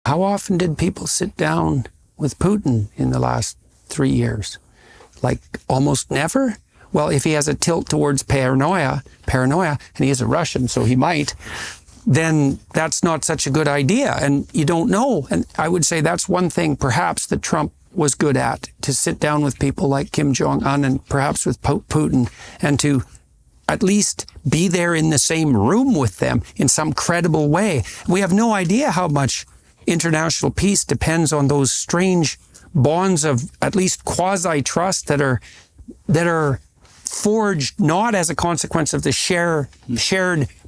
How often did people sit down with Putin in the last 3 years? Like almost never? Well, if he has a tilt towards paranoia, and he is a Russian, so he might, then that's not such a good idea. And you don't know. And I would say that's one thing perhaps that Trump was good at, to sit down with people like Kim Jong-Un and perhaps with Putin, and to at least be there in the same room with them in some credible way. We have no idea how much international peace depends on those strange bonds of at least quasi-trust that are forged not as a consequence of the shared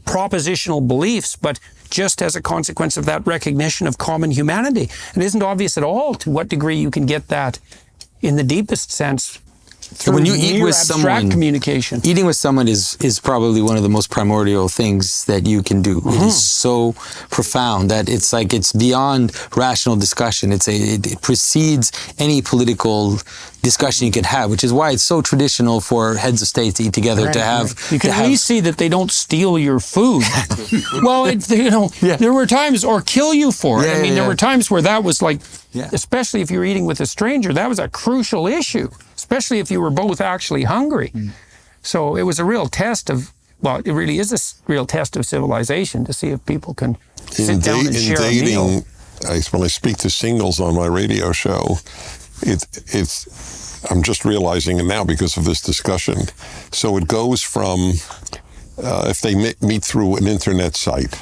propositional beliefs, but just as a consequence of that recognition of common humanity. It isn't obvious at all to what degree you can get that in the deepest sense through when you eat with someone, communication. Eating with someone is probably one of the most primordial things that you can do. It is so profound that it's like it's beyond rational discussion. It precedes any political discussion you could have, which is why it's so traditional for heads of state to eat together, to have... You can at least see that they don't steal your food. Well, there were times, or kill you for it. There were times where that was like, especially if you're eating with a stranger, that was a crucial issue, especially if you were both actually hungry. So it was a real test of, well, it really is a real test of civilization to see if people can sit down and share a meal. When I speak to singles on my radio show, I'm just realizing it now because of this discussion. So it goes from, if they meet through an internet site,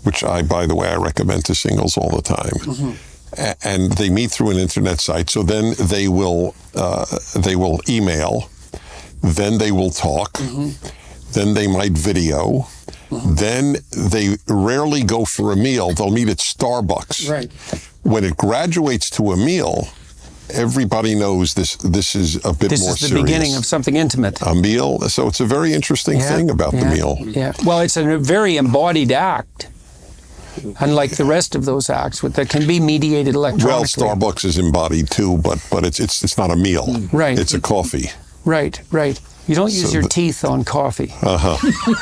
which by the way, I recommend to singles all the time, and they meet through an internet site, so then they will email, then they will talk, then they might video, then they rarely go for a meal. They'll meet at Starbucks. Right. When it graduates to a meal, everybody knows this is a bit more serious. This is the beginning of something intimate. A meal. So it's a very interesting thing about the meal. Yeah. Well, it's a very embodied act, unlike the rest of those acts that can be mediated electronically. Well, Starbucks is embodied too, but it's not a meal. Right. It's a coffee. Right. You don't use your teeth on coffee.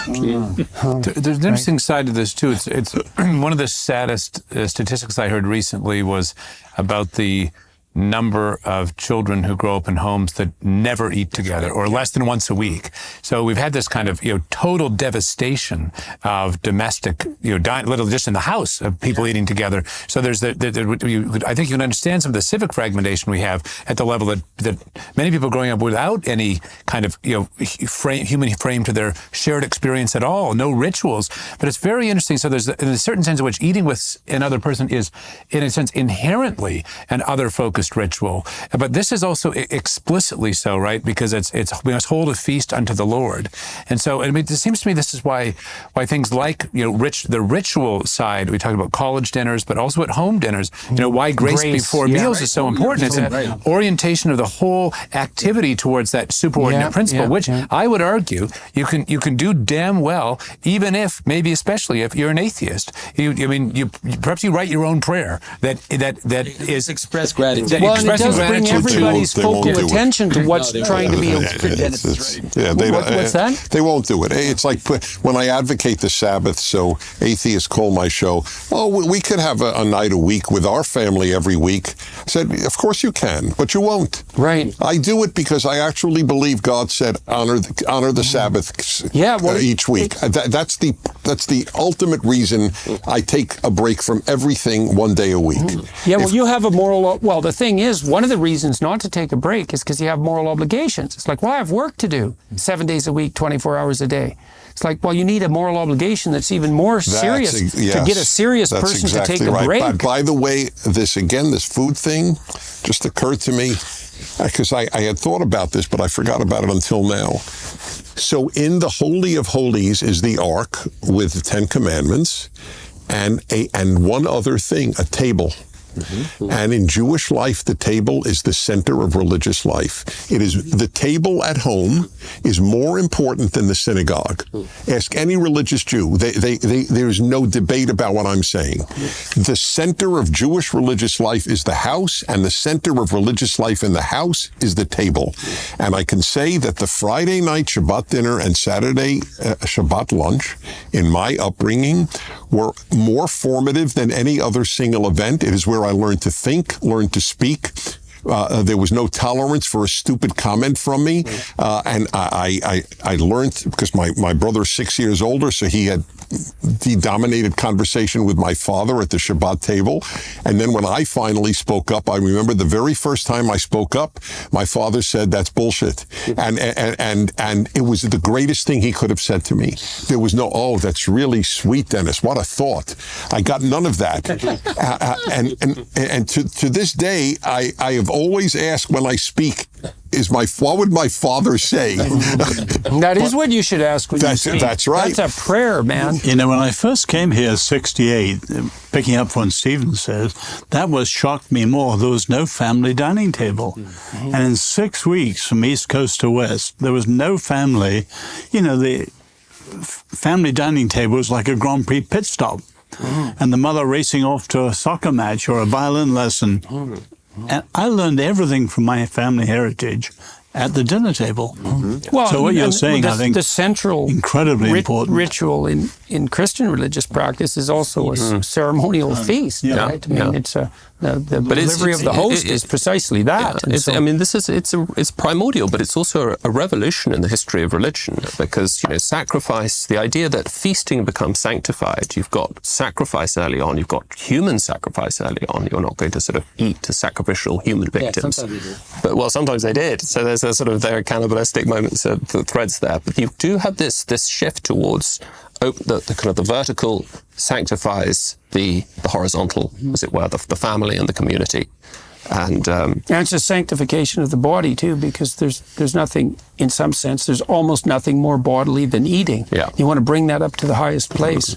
There's an interesting side to this too. It's one of the saddest statistics I heard recently was about the number of children who grow up in homes that never eat together or less than once a week. So we've had this kind of, total devastation of domestic, little just in the house of people eating together. So there's I think you can understand some of the civic fragmentation we have at the level that many people growing up without any kind of, human frame to their shared experience at all, no rituals. But it's very interesting. So there's in a certain sense in which eating with another person is, in a sense, inherently an other-focused ritual, but this is also explicitly so, right? Because it's we must hold a feast unto the Lord, and so it seems to me this is why things like the ritual side. We talked about college dinners, but also at home dinners. Why grace before meals is so important. It's an orientation of the whole activity towards that superordinate principle, which I would argue you can do damn well, even if maybe especially if you're an atheist. Perhaps you write your own prayer that is express gratitude. Well, and it does bring everybody's focal attention to what's trying to be... What's that? They won't do it. It's like when I advocate the Sabbath, so atheists call my show, we could have a night a week with our family every week. I said, of course you can, but you won't. Right. I do it because I actually believe God said, honor the Sabbath each week. That's the ultimate reason I take a break from everything one day a week. Yeah, well, you have a moral... Well, the thing is, one of the reasons not to take a break is because you have moral obligations. It's like, well, I have work to do 7 days a week, 24 hours a day. It's like, well, you need a moral obligation that's even more serious to get a serious person to take a break. But by the way, this food thing just occurred to me because I had thought about this, but I forgot about it until now. So in the Holy of Holies is the Ark with the 10 Commandments and one other thing, a table. And in Jewish life, the table is the center of religious life. It is the table at home is more important than the synagogue. Ask any religious Jew. There's no debate about what I'm saying. The center of Jewish religious life is the house, and the center of religious life in the house is the table. And I can say that the Friday night Shabbat dinner and Saturday Shabbat lunch in my upbringing were more formative than any other single event. It is where I learned to think, learned to speak. There was no tolerance for a stupid comment from me. And I learned, because my brother's 6 years older, so he dominated conversation with my father at the Shabbat table. And then when I finally spoke up, I remember the very first time I spoke up, my father said, "That's bullshit." And it was the greatest thing he could have said to me. There was no, "Oh, that's really sweet, Dennis. What a thought." I got none of that. And to this day, I have always asked when I speak, what would my father say? That is what you should ask when you speak. That's right. That's a prayer, man. You know, when I first came here, 68, picking up what Stephen says, that was shocked me more. There was no family dining table. And in 6 weeks from East Coast to West, there was no family. You know, the family dining table was like a Grand Prix pit stop. And the mother racing off to a soccer match or a violin lesson. And I learned everything from my family heritage at the dinner table. Well, so what you're saying, I think, the central incredibly important ritual in Christian religious practice is also a ceremonial feast, right? I mean, it's the delivery of the host is precisely that. I mean, it's primordial, but it's also a revolution in the history of religion, because sacrifice, the idea that feasting becomes sanctified. You've got sacrifice early on. You've got human sacrifice early on. You're not going to sort of eat sacrificial human victims. But sometimes they did. So there's a sort of there are cannibalistic moments, the threads there. But you do have this shift towards the kind of the vertical sanctifies the horizontal, as it were, the family and the community. And it's a sanctification of the body too, because there's nothing, in some sense, there's almost nothing more bodily than eating. Yeah. You want to bring that up to the highest place.